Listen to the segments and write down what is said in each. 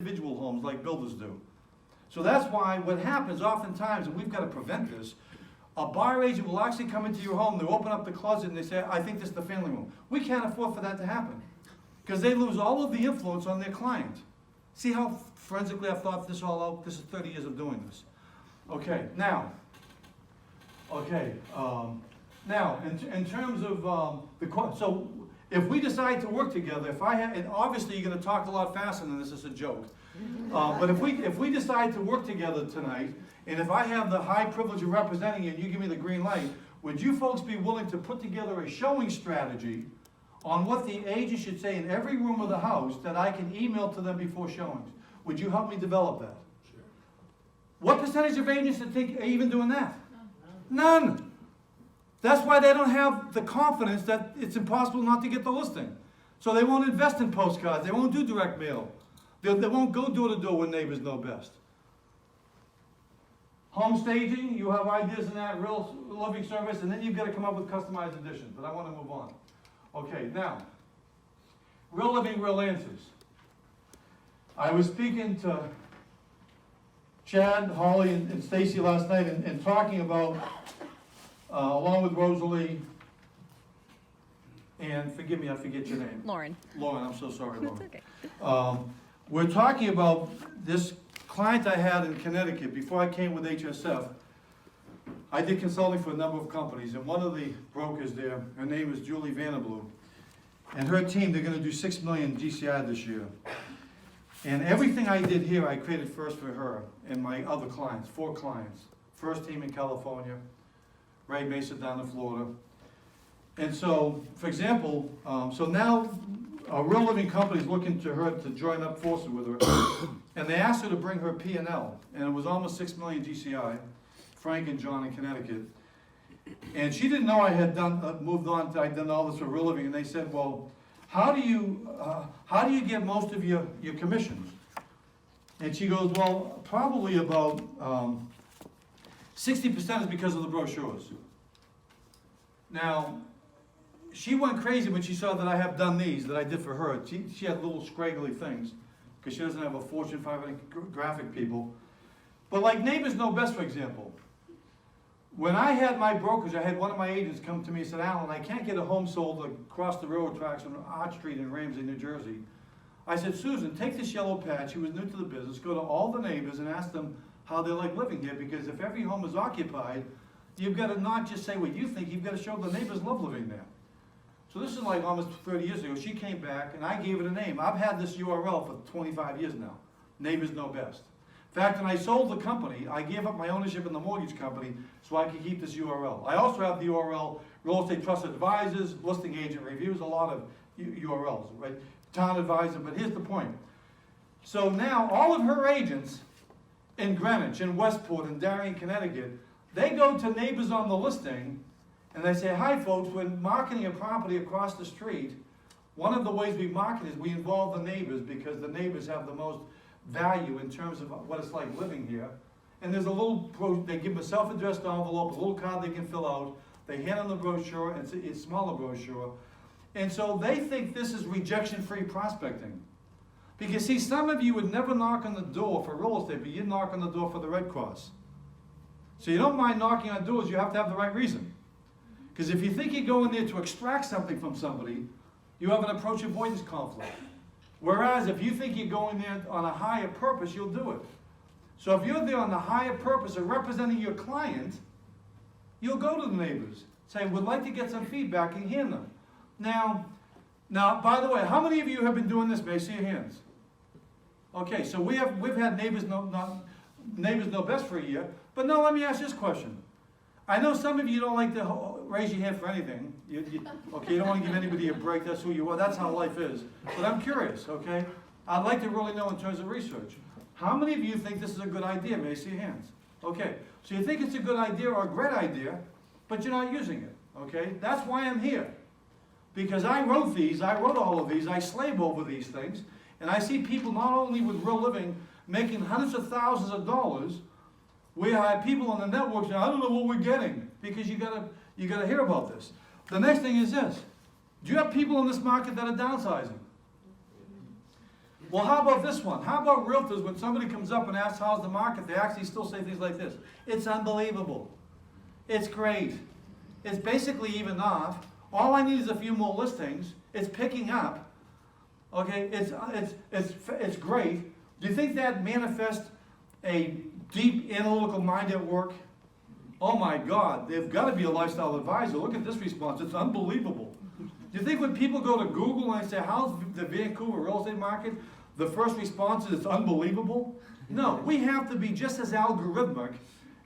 individual homes like builders do. So that's why what happens oftentimes, and we've got to prevent this, a buyer agent will actually come into your home, they'll open up the closet and they say, I think this is the family room. We can't afford for that to happen because they lose all of the influence on their client. See how forensically I've thought this all out? This is 30 years of doing this. Okay, now, in terms of so if we decide to work together, and obviously you're going to talk a lot faster than this is a joke, but if we decide to work together tonight, and if I have the high privilege of representing you and you give me the green light, would you folks be willing to put together a showing strategy on what the agent should say in every room of the house that I can email to them before showings? Would you help me develop that? Sure. What percentage of agents are even doing that? None. That's why they don't have the confidence that it's impossible not to get the listing. So they won't invest in postcards. They won't do direct mail. They won't go door to door when neighbors know best. Home staging, you have ideas in that, real living service, and then you've got to come up with customized additions. But I want to move on. Okay, now, real living, real answers. I was speaking to Chad, Holly, and Stacy last night and talking about, along with Rosalie, and forgive me, I forget your name. Lauren. Lauren, I'm so sorry, Lauren. It's okay. We're talking about this client I had in Connecticut before I came with HSF. I did consulting for a number of companies, and one of the brokers there, her name is Julie Vanderbloom, and her team, they're going to do 6 million GCI this year. And everything I did here, I created first for her and my other clients, 4 clients. First team in California, Ray Mesa down in Florida. And so, for example, so now a real living company is looking to her to join up forces with her, and they asked her to bring her P&L, and it was almost 6 million GCI, Frank and John in Connecticut. And she didn't know I had moved on to, I'd done all this for real living, and they said, well, how do you get most of your commissions? And she goes, well, probably about 60% is because of the brochures. Now, she went crazy when she saw that I have done these, that I did for her. She had little scraggly things, because she doesn't have a Fortune 500 graphic people. But like Neighbors Know Best, for example, when I had my brokers, I had one of my agents come to me and said, Allan, I can't get a home sold across the railroad tracks on Arch Street in Ramsey, New Jersey. I said, Susan, take this yellow patch, she was new to the business, go to all the neighbors and ask them how they like living here, because if every home is occupied, you've got to not just say what you think, you've got to show the neighbors love living there. So this is like almost 30 years ago. She came back and I gave it a name. I've had this URL for 25 years now. Neighbors Know Best. In fact, when I sold the company, I gave up my ownership in the mortgage company so I could keep this URL. I also have the URL Real Estate Trusted Advisors, Listing Agent Reviews, a lot of URLs, right? Town Advisor, but here's the point. So now all of her agents in Greenwich, in Westport, in Darien, Connecticut, they go to neighbors on the listing and they say, hi folks, when marketing a property across the street, one of the ways we market is we involve the neighbors because the neighbors have the most value in terms of what it's like living here. And there's a little, they give them a self-addressed envelope, a little card they can fill out, they hand them the brochure, and it's a smaller brochure. And so they think this is rejection-free prospecting. Because see, some of you would never knock on the door for real estate, but you knock on the door for the Red Cross. So you don't mind knocking on doors, you have to have the right reason. Because if you think you go in there to extract something from somebody, you have an approach avoidance conflict. Whereas if you think you're going there on a higher purpose, you'll do it. So if you're there on the higher purpose of representing your client, you'll go to the neighbors, say, would like to get some feedback and hear them. Now, by the way, how many of you have been doing this? May I see your hands? Okay, so we've had Neighbors Know Best for a year, but now let me ask this question. I know some of you don't like to raise your hand for anything. You don't want to give anybody a break. That's who you are. That's how life is. But I'm curious, okay? I'd like to really know in terms of research. How many of you think this is a good idea? May I see your hands? Okay, so you think it's a good idea or a great idea, but you're not using it, okay? That's why I'm here. Because I wrote all of these, I slave over these things, and I see people not only with real living making hundreds of thousands of dollars. We have people on the network saying, I don't know what we're getting, because you gotta hear about this. The next thing is this. Do you have people in this market that are downsizing? Well, how about this one? How about realtors, when somebody comes up and asks how's the market, they actually still say things like this. It's unbelievable. It's great. It's basically even off. All I need is a few more listings. It's picking up. Okay, it's great. Do you think that manifests a deep analytical mind at work? Oh my God, they've got to be a lifestyle advisor. Look at this response. It's unbelievable. Do you think when people go to Google and say, how's the Vancouver real estate market? The first response is, it's unbelievable? No, we have to be just as algorithmic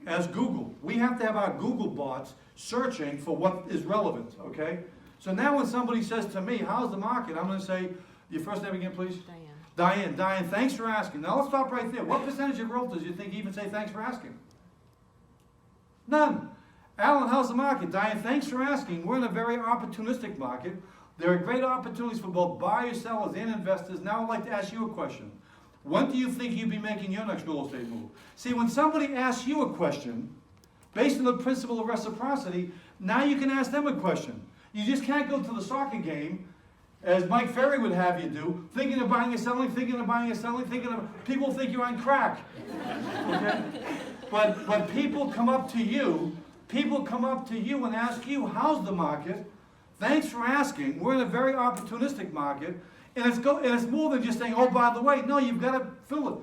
as Google. We have to have our Google bots searching for what is relevant, okay? So now when somebody says to me, how's the market? I'm going to say, your first name again, please? Diane. Diane, thanks for asking. Now let's stop right there. What percentage of realtors do you think even say thanks for asking? None. Allan, how's the market? Diane, thanks for asking. We're in a very opportunistic market. There are great opportunities for both buyers, sellers, and investors. Now I'd like to ask you a question. When do you think you'll be making your next real estate move? See, when somebody asks you a question, based on the principle of reciprocity, now you can ask them a question. You just can't go to the soccer game, as Mike Ferry would have you do, thinking of buying or selling, thinking of buying or selling, people think you're on crack. Okay? But people come up to you and ask you, how's the market? Thanks for asking. We're in a very opportunistic market, and it's more than just saying, oh, by the way, no, you've got to fill it.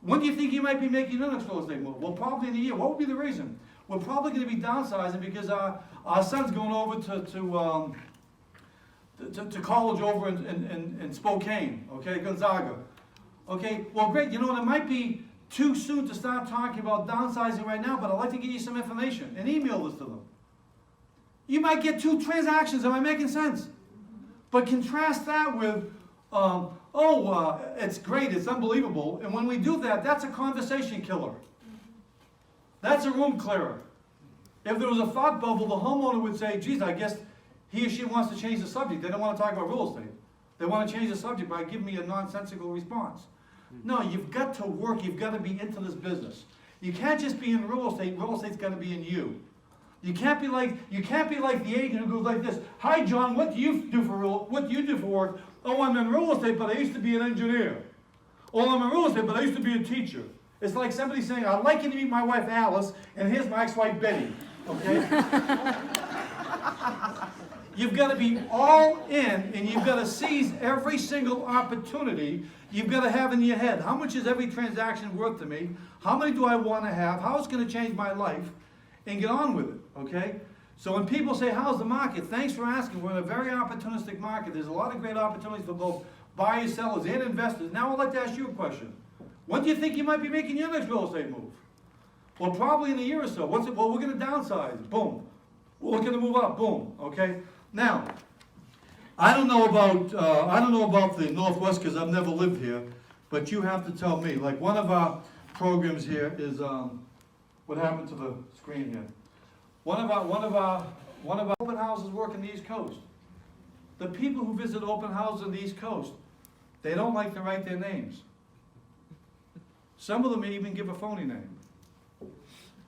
When do you think you might be making your next real estate move? Well, probably in a year. What would be the reason? We're probably going to be downsizing because our son's going over to college over in Spokane, okay, Gonzaga. Okay, well, great. You know what, it might be too soon to start talking about downsizing right now, but I'd like to get you some information and email this to them. You might get 2 transactions. Am I making sense? But contrast that with, it's great, it's unbelievable. And when we do that, that's a conversation killer. That's a room clearer. If there was a thought bubble, the homeowner would say, geez, I guess he or she wants to change the subject. They don't want to talk about real estate. They want to change the subject by giving me a nonsensical response. No, you've got to work. You've got to be into this business. You can't just be in real estate. Real estate's got to be in you. You can't be like the agent who goes like this. Hi, John. What do you do for work? Oh, I'm in real estate, but I used to be an engineer. Oh, I'm in real estate, but I used to be a teacher. It's like somebody saying, I'd like you to meet my wife Alice, and here's my ex-wife Betty. Okay? You've got to be all in, and you've got to seize every single opportunity. You've got to have in your head, how much is every transaction worth to me? How many do I want to have? How it's going to change my life? And get on with it, okay? So when people say, how's the market? Thanks for asking. We're in a very opportunistic market. There's a lot of great opportunities for both buyers, sellers, and investors. Now I'd like to ask you a question. When do you think you might be making your next real estate move? Well, probably in a year or so. Well, we're going to downsize. Boom. We're looking to move up. Boom. Okay? Now, I don't know about the Northwest because I've never lived here, but you have to tell me. Like one of our programs here is what happened to the screen here. One of our open houses work in the East Coast. The people who visit open houses on the East Coast, they don't like to write their names. Some of them may even give a phony name.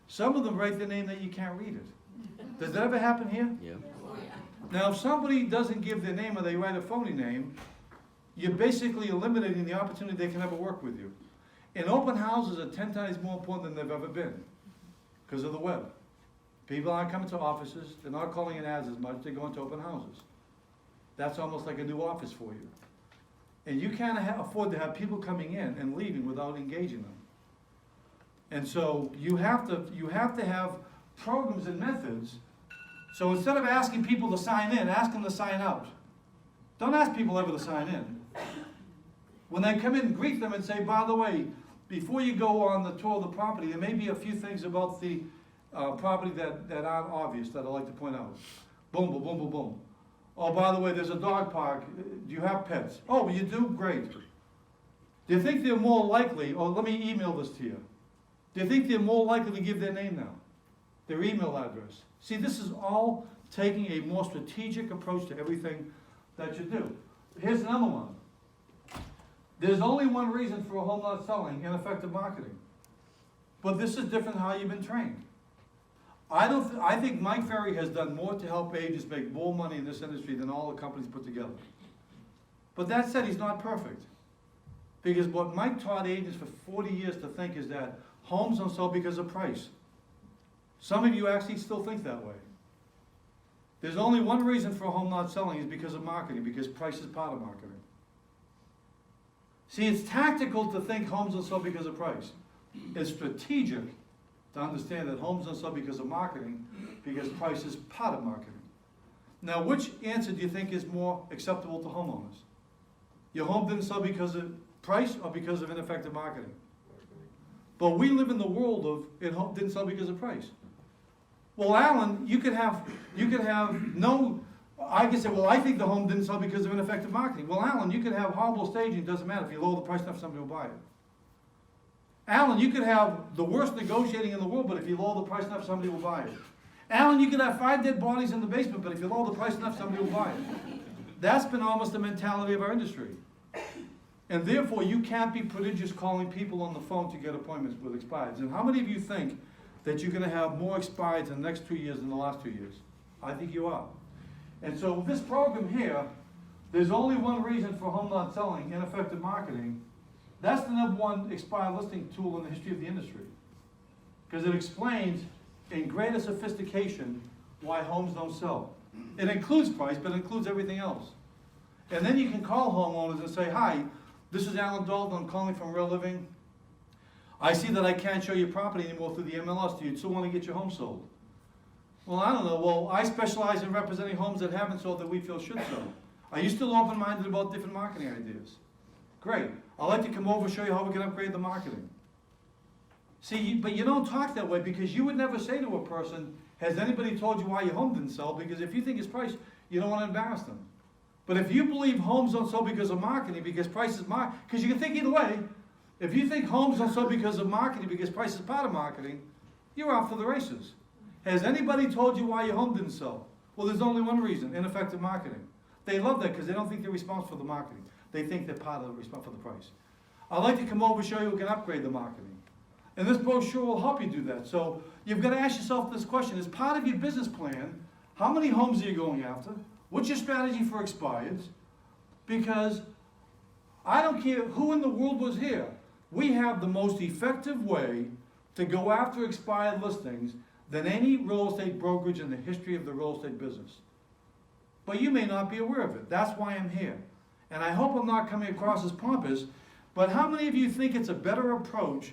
Some of them write their name that you can't read it. Does that ever happen here? Yeah. Now, if somebody doesn't give their name or they write a phony name, you're basically eliminating the opportunity they can ever work with you. And open houses are 10 times more important than they've ever been because of the web. People aren't coming to offices. They're not calling in ads as much. They're going to open houses. That's almost like a new office for you. And you can't afford to have people coming in and leaving without engaging them. And so you have to have programs and methods. So instead of asking people to sign in, ask them to sign out. Don't ask people ever to sign in. When they come in, greet them and say, by the way, before you go on the tour of the property, there may be a few things about the property that aren't obvious that I'd like to point out. Boom, boom, boom, boom, boom. Oh, by the way, there's a dog park. Do you have pets? Oh, you do? Great. Do you think they're more likely, or let me email this to you. Do you think they're more likely to give their name now? Their email address? See, this is all taking a more strategic approach to everything that you do. Here's another one. There's only one reason for a home not selling: ineffective marketing. But this is different how you've been trained. I think Mike Ferry has done more to help agents make more money in this industry than all the companies put together. But that said, he's not perfect. Because what Mike taught agents for 40 years to think is that homes don't sell because of price. Some of you actually still think that way. There's only one reason for a home not selling is because of marketing, because price is part of marketing. See, it's tactical to think homes don't sell because of price. It's strategic to understand that homes don't sell because of marketing, because price is part of marketing. Now, which answer do you think is more acceptable to homeowners? Your home didn't sell because of price or because of ineffective marketing? But we live in the world of it didn't sell because of price. Well, Allan, you could have no, I could say, well, I think the home didn't sell because of ineffective marketing. Well, Allan, you could have horrible staging, it doesn't matter. If you lower the price enough, somebody will buy it. Allan, you could have the worst negotiating in the world, but if you lower the price enough, somebody will buy it. Allan, you could have 5 dead bodies in the basement, but if you lower the price enough, somebody will buy it. That's been almost the mentality of our industry. And therefore, you can't be prodigious calling people on the phone to get appointments with expireds. And how many of you think that you're going to have more expireds in the next 2 years than the last 2 years? I think you are. And so with this program here, there's only one reason for home not selling, ineffective marketing. That's the #1 expired listing tool in the history of the industry. Because it explains in greater sophistication why homes don't sell. It includes price, but it includes everything else. And then you can call homeowners and say, hi, this is Allan Dalton, I'm calling from Real Living. I see that I can't show your property anymore through the MLS. Do you still want to get your home sold? Well, I don't know. Well, I specialize in representing homes that haven't sold that we feel should sell. Are you still open-minded about different marketing ideas? Great. I'd like to come over and show you how we can upgrade the marketing. See, but you don't talk that way because you would never say to a person, has anybody told you why your home didn't sell? Because if you think it's price, you don't want to embarrass them. But if you believe homes don't sell because of marketing, because price is because you can think either way. If you think homes don't sell because of marketing, because price is part of marketing, you're out for the races. Has anybody told you why your home didn't sell? Well, there's only one reason, ineffective marketing. They love that because they don't think they're responsible for the marketing. They think they're part of the response for the price. I'd like to come over and show you we can upgrade the marketing. And this brochure will help you do that. So you've got to ask yourself this question. As part of your business plan, how many homes are you going after? What's your strategy for expireds? Because I don't care who in the world was here. We have the most effective way to go after expired listings than any real estate brokerage in the history of the real estate business. But you may not be aware of it. That's why I'm here. And I hope I'm not coming across as pompous, but how many of you think it's a better approach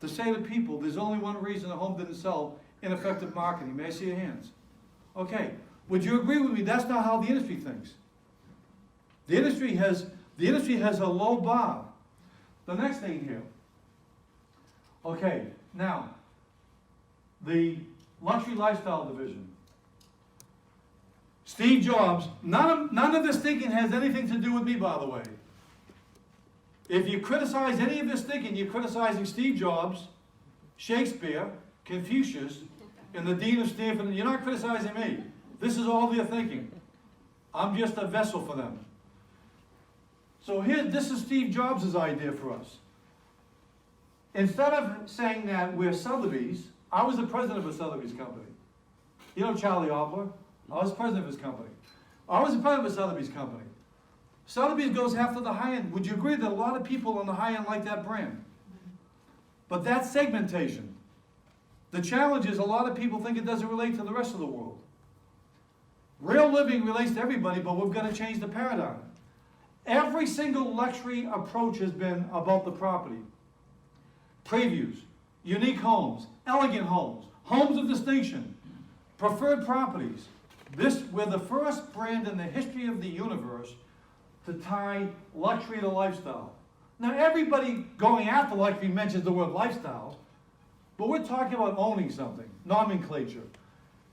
to say to people, there's only one reason a home didn't sell, ineffective marketing? May I see your hands? Okay. Would you agree with me? That's not how the industry thinks. The industry has a low bar. The next thing here. Okay, now, the luxury lifestyle division. Steve Jobs, none of this thinking has anything to do with me, by the way. If you criticize any of this thinking, you're criticizing Steve Jobs, Shakespeare, Confucius, and the Dean of Stanford, and you're not criticizing me. This is all their thinking. I'm just a vessel for them. So this is Steve Jobs' idea for us. Instead of saying that we're Sotheby's, I was the president of a Sotheby's company. You know Charlie Obler? I was president of his company. I was the president of a Sotheby's company. Sotheby's goes after the high end. Would you agree that a lot of people on the high end like that brand? But that's segmentation. The challenge is a lot of people think it doesn't relate to the rest of the world. Real living relates to everybody, but we've got to change the paradigm. Every single luxury approach has been about the property. Previews, unique homes, elegant homes, homes of distinction, preferred properties. We're the first brand in the history of the universe to tie luxury to lifestyle. Now everybody going after luxury mentions the word lifestyle, but we're talking about owning something, nomenclature.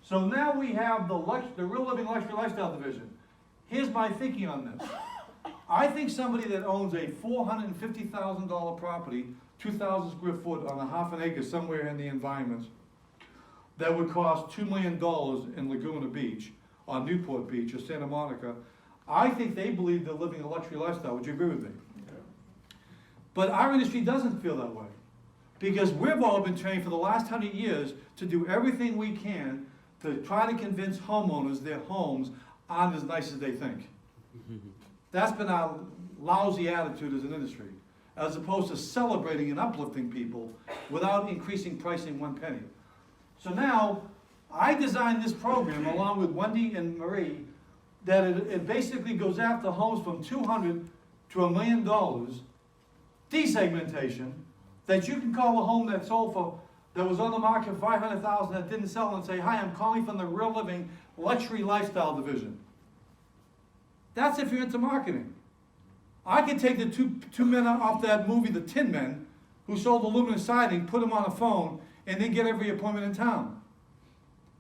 So now we have the Real Living Luxury Lifestyle division. Here's my thinking on this. I think somebody that owns a $450,000 property, 2,000 square foot on a half an acre somewhere in the environment, that would cost $2 million in Laguna Beach, or Newport Beach, or Santa Monica, I think they believe they're living a luxury lifestyle. Would you agree with me? Yeah. But our industry doesn't feel that way. Because we've all been trained for the last 100 years to do everything we can to try to convince homeowners their homes aren't as nice as they think. That's been our lousy attitude as an industry. as opposed to celebrating and uplifting people without increasing pricing one penny. So now, I designed this program along with Wendy and Marie that it basically goes after homes from $200,000 to $1 million, desegmentation, that you can call a home that sold for, that was on the market for $500,000 that didn't sell and say, hi, I'm calling from the Real Living Luxury Lifestyle Division. That's if you're into marketing. I could take the two men off that movie, The Tin Men, who sold aluminum siding, put them on a phone, and then get every appointment in town.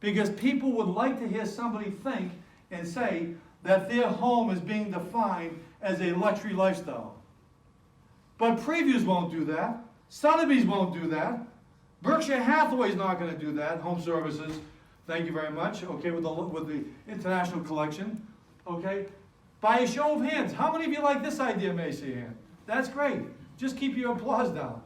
Because people would like to hear somebody think and say that their home is being defined as a luxury lifestyle. But previews won't do that. Sotheby's won't do that. Berkshire Hathaway's not going to do that. Home Services, thank you very much. Okay, with the international collection. Okay, by a show of hands, how many of you like this idea, Macy Ann? That's great. Just keep your applause down.